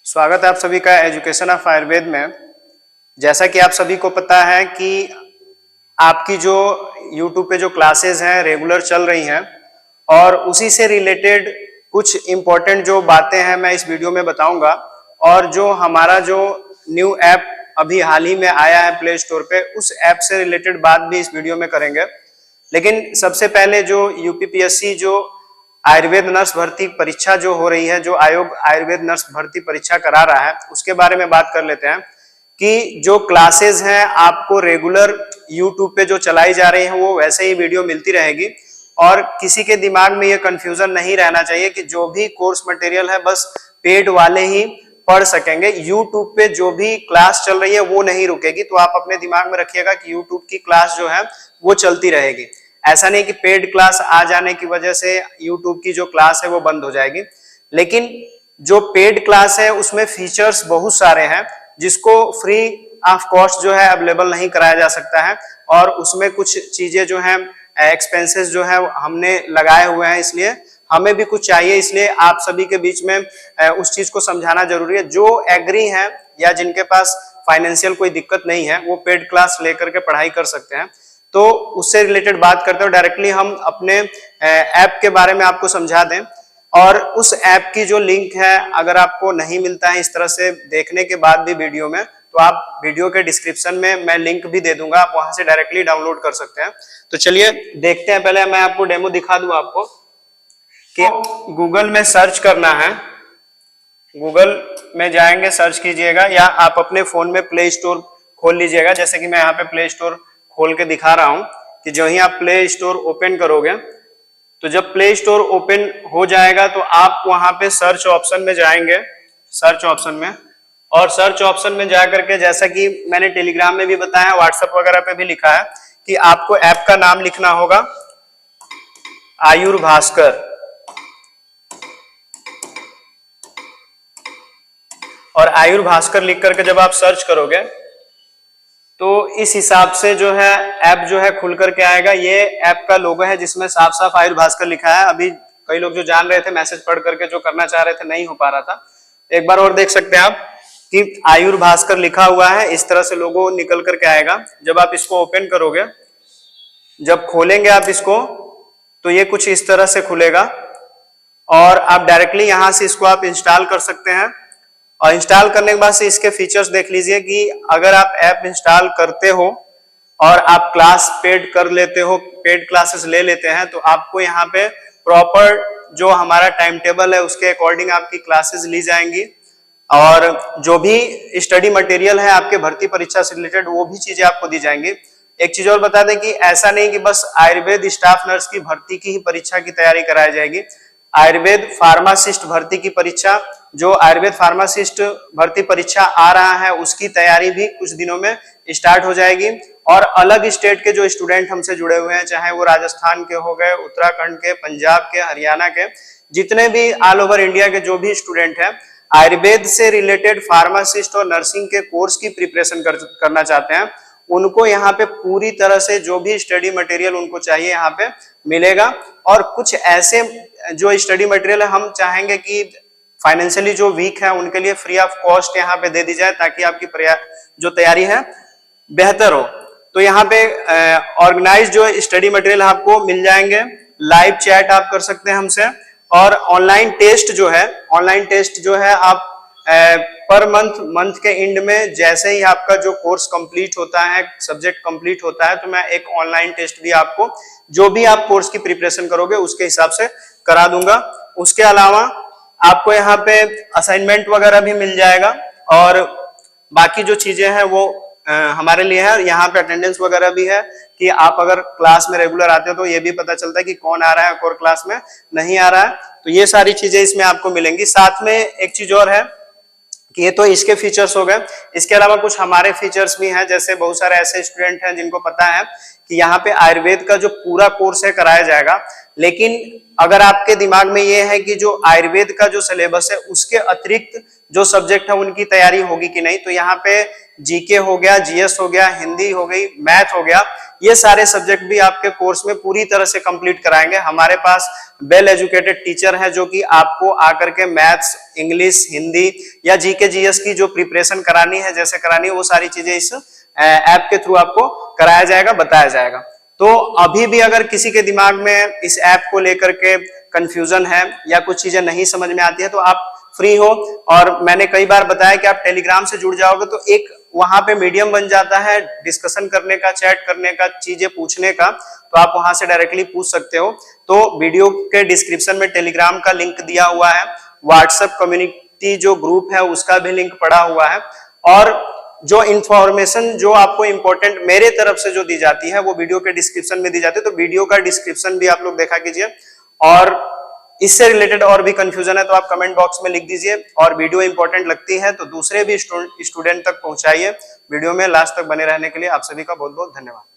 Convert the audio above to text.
स्वागत है आप सभी का एजुकेशन ऑफ आयुर्वेद में। जैसा कि आप सभी को पता है कि आपकी जो YouTube पे जो क्लासेस हैं रेगुलर चल रही हैं और उसी से रिलेटेड कुछ इम्पोर्टेंट जो बातें हैं मैं इस वीडियो में बताऊंगा। और जो हमारा जो न्यू ऐप अभी हाल ही में आया है प्ले स्टोर पे, उस ऐप से रिलेटेड बात भी इस वीडियो में करेंगे। लेकिन सबसे पहले जो यूपीपीएससी जो आयुर्वेद नर्स भर्ती परीक्षा जो हो रही है, जो आयोग आयुर्वेद नर्स भर्ती परीक्षा करा रहा है, उसके बारे में बात कर लेते हैं कि जो क्लासेस हैं आपको रेगुलर यूट्यूब पे जो चलाई जा रही है वो वैसे ही वीडियो मिलती रहेगी। और किसी के दिमाग में ये कंफ्यूजन नहीं रहना चाहिए कि जो भी कोर्स मटेरियल है बस पेड वाले ही पढ़ सकेंगे। यूट्यूब पे जो भी क्लास चल रही है वो नहीं रुकेगी, तो आप अपने दिमाग में रखिएगा कि यूट्यूब की क्लास जो है वो चलती रहेगी। ऐसा नहीं कि पेड क्लास आ जाने की वजह से यूट्यूब की जो क्लास है वो बंद हो जाएगी। लेकिन जो पेड क्लास है उसमें फीचर्स बहुत सारे हैं जिसको फ्री ऑफ कॉस्ट जो है अवेलेबल नहीं कराया जा सकता है, और उसमें कुछ चीजें जो है एक्सपेंसेस जो है हमने लगाए हुए हैं, इसलिए हमें भी कुछ चाहिए। इसलिए आप सभी के बीच में उस चीज को समझाना जरूरी है। जो एग्री है या जिनके पास फाइनेंशियल कोई दिक्कत नहीं है वो पेड क्लास लेकर के पढ़ाई कर सकते हैं। तो उससे रिलेटेड बात करते हैं, डायरेक्टली हम अपने ऐप के बारे में आपको समझा दें। और उस ऐप की जो लिंक है अगर आपको नहीं मिलता है इस तरह से देखने के बाद भी वीडियो में, तो आप वीडियो के डिस्क्रिप्शन में मैं लिंक भी दे दूंगा, आप वहां से डायरेक्टली डाउनलोड कर सकते हैं। तो चलिए देखते हैं। पहले मैं आपको डेमो दिखा दूं आपको कि गूगल में सर्च करना है। गूगल में जाएंगे, सर्च कीजिएगा, या आप अपने फोन में प्ले स्टोर खोल लीजिएगा। जैसे कि मैं यहाँ पे प्ले स्टोर खोल के दिखा रहा हूं कि जो ही आप प्ले स्टोर ओपन करोगे, तो जब प्ले स्टोर ओपन हो जाएगा तो आप वहां पे सर्च ऑप्शन में जाएंगे, सर्च ऑप्शन में। और सर्च ऑप्शन में जाकर के, जैसा कि मैंने टेलीग्राम में भी बताया, व्हाट्सएप वगैरह पे भी लिखा है कि आपको ऐप का नाम लिखना होगा आयुर्भास्कर। और आयुर्भास्कर लिख करके जब आप सर्च करोगे तो इस हिसाब से जो है ऐप जो है खुल करके आएगा। ये ऐप का लोगो है जिसमें साफ साफ आयुर्भास्कर लिखा है। अभी कई लोग जो जान रहे थे मैसेज पढ़ करके जो करना चाह रहे थे नहीं हो पा रहा था, एक बार और देख सकते हैं आप कि आयुर्भास्कर लिखा हुआ है। इस तरह से लोगो निकल करके आएगा। जब आप इसको ओपन करोगे, जब खोलेंगे आप इसको, तो ये कुछ इस तरह से खुलेगा। और आप डायरेक्टली यहां से इसको आप इंस्टॉल कर सकते हैं। और इंस्टॉल करने के बाद से इसके फीचर्स देख लीजिए कि अगर आप ऐप इंस्टॉल करते हो और आप क्लास पेड कर लेते हो, पेड क्लासेस ले लेते हैं, तो आपको यहाँ पे प्रॉपर जो हमारा टाइम टेबल है उसके अकॉर्डिंग आपकी क्लासेस ली जाएंगी। और जो भी स्टडी मटेरियल है आपके भर्ती परीक्षा से रिलेटेड वो भी चीजें आपको दी जाएंगी। एक चीज और बता दें कि ऐसा नहीं कि बस आयुर्वेद स्टाफ नर्स की भर्ती की ही परीक्षा की तैयारी कराई जाएगी। आयुर्वेद फार्मासिस्ट भर्ती की परीक्षा, जो आयुर्वेद फार्मासिस्ट भर्ती परीक्षा आ रहा है उसकी तैयारी भी कुछ दिनों में स्टार्ट हो जाएगी। और अलग स्टेट के जो स्टूडेंट हमसे जुड़े हुए हैं, चाहे वो राजस्थान के हो गए, उत्तराखंड के, पंजाब के, हरियाणा के, जितने भी ऑल ओवर इंडिया के जो भी स्टूडेंट हैं आयुर्वेद से रिलेटेड फार्मासिस्ट और नर्सिंग के कोर्स की प्रिपरेशन करना चाहते हैं, उनको यहाँ पे पूरी तरह से जो भी स्टडी मटेरियल उनको चाहिए यहाँ पे मिलेगा। और कुछ ऐसे जो स्टडी मटेरियल है हम चाहेंगे कि फाइनेंशियली जो वीक है उनके लिए फ्री ऑफ कॉस्ट यहाँ पे दे दी जाए, ताकि आपकी जो तैयारी है बेहतर हो। तो यहाँ पे ऑर्गेनाइज जो स्टडी मटेरियल आपको मिल जाएंगे। लाइव चैट आप कर सकते हैं हमसे। और ऑनलाइन टेस्ट जो है आप पर मंथ के एंड में जैसे ही आपका जो कोर्स कंप्लीट होता है, सब्जेक्ट कंप्लीट होता है, तो मैं एक ऑनलाइन टेस्ट भी आपको जो भी आप कोर्स की प्रिपरेशन करोगे उसके हिसाब से करा दूंगा। उसके अलावा आपको यहाँ पे असाइनमेंट वगैरह भी मिल जाएगा। और बाकी जो चीजें हैं वो हमारे लिए है। यहाँ पे अटेंडेंस वगैरह भी है कि आप अगर क्लास में रेगुलर आते हो तो ये भी पता चलता है कि कौन आ रहा है और क्लास में नहीं आ रहा है। तो ये सारी चीजें इसमें आपको मिलेंगी। साथ में एक चीज और है कि ये तो इसके फीचर्स हो गए, इसके अलावा कुछ हमारे फीचर्स भी हैं। जैसे बहुत सारे ऐसे स्टूडेंट हैं जिनको पता है कि यहाँ पे आयुर्वेद का जो पूरा कोर्स है कराया जाएगा, लेकिन अगर आपके दिमाग में ये है कि जो आयुर्वेद का जो सिलेबस है उसके अतिरिक्त जो सब्जेक्ट है उनकी तैयारी होगी कि नहीं, तो यहाँ पे जीके हो गया, जीएस हो गया, हिंदी हो गई, मैथ हो गया, ये सारे सब्जेक्ट भी आपके कोर्स में पूरी तरह से कंप्लीट कराएंगे। हमारे पास वेल एजुकेटेड टीचर है जो कि आपको आकर के मैथ्स, इंग्लिश, हिंदी या जीके जीएस की जो प्रिपरेशन करानी है, जैसे करानी है, वो सारी चीजें इस ऐप के थ्रू आपको कराया जाएगा, बताया जाएगा। तो अभी भी अगर किसी के दिमाग में इस ऐप को लेकर के कंफ्यूजन है या कुछ चीजें नहीं समझ में आती है तो आप फ्री हो, और मैंने कई बार बताया कि आप टेलीग्राम से जुड़ जाओगे तो एक वहां पे मीडियम बन जाता है डिस्कशन करने का, चैट करने का, चीजें पूछने का, तो आप वहां से डायरेक्टली पूछ सकते हो। तो वीडियो के डिस्क्रिप्शन में टेलीग्राम का लिंक दिया हुआ है, व्हाट्सएप कम्युनिटी जो ग्रुप है उसका भी लिंक पड़ा हुआ है, और जो इंफॉर्मेशन जो आपको इंपॉर्टेंट मेरे तरफ से जो दी जाती है वो वीडियो के डिस्क्रिप्शन में दी जाती है। तो वीडियो का डिस्क्रिप्शन भी आप लोग देखा कीजिए, और इससे रिलेटेड और भी कंफ्यूजन है तो आप कमेंट बॉक्स में लिख दीजिए, और वीडियो इंपॉर्टेंट लगती है तो दूसरे भी स्टूडेंट तक पहुंचाइए। वीडियो में लास्ट तक बने रहने के लिए आप सभी का बहुत बहुत धन्यवाद।